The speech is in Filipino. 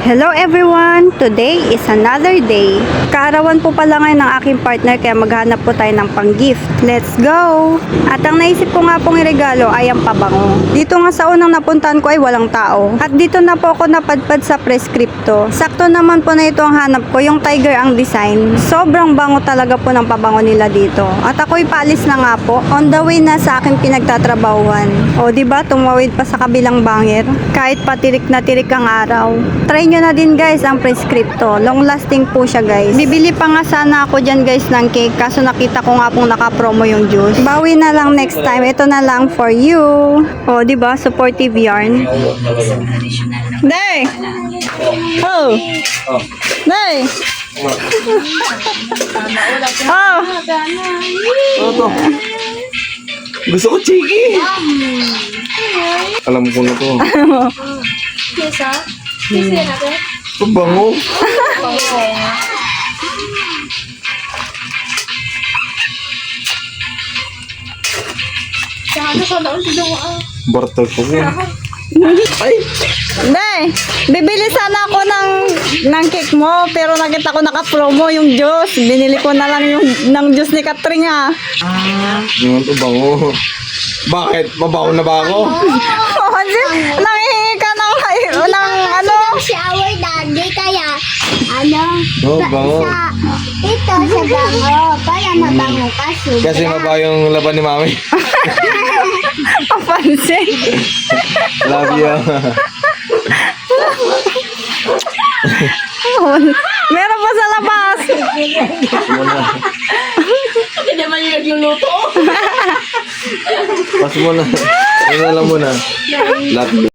Hello everyone! Today is another day. Kaarawan po pala ngayon ng aking partner kaya maghanap po tayo ng pang-gift. Let's go! At ang naisip ko nga pong iregalo ay ang pabango. Dito nga sa unang napuntahan ko ay walang tao. At dito na po ako napadpad sa Prescripto. Sakto naman po na ito ang hanap ko, yung tiger ang design. Sobrang bango talaga po ng pabango nila dito. At ako'y paalis na nga po. On the way na sa aking pinagtatrabahuan. O diba, tumawid pa sa kabilang bangir. Kahit patirik na tirik ang araw. Try nyo na din guys ang Prescripto. Long lasting po siya guys. Bibili pa nga sana ako dyan guys ng cake. Kaso nakita ko nga pong naka-promo yung juice. Bawi na lang next time. Ito na lang for you. O diba, supportive yarn. Day! Oh! Day! Oh! Ano to? Gusto ko chiki. Alam ko na to. Kisa? Kisa natin? Pabango. Saka sa daon si Dawa. Bartol ko yan. Ay! Day! Bibili sana ako ng cake mo pero nakita ko naka-promo yung juice. Binili ko na lang yung ng juice ni Katring ah. Ano to bango? Bakit? Mabaho na ba ako? Kasi nangihingi ka ng ano? Si our daddy kaya Oh, bango. ito sa bango para mabango ka suga. Kasi mabaho yung laban ni mami. Papansin. Love you. Meron pa sa labas. Muna. Hindi naman yung nagluluto. Pas muna. Ano na lang muna. Love you.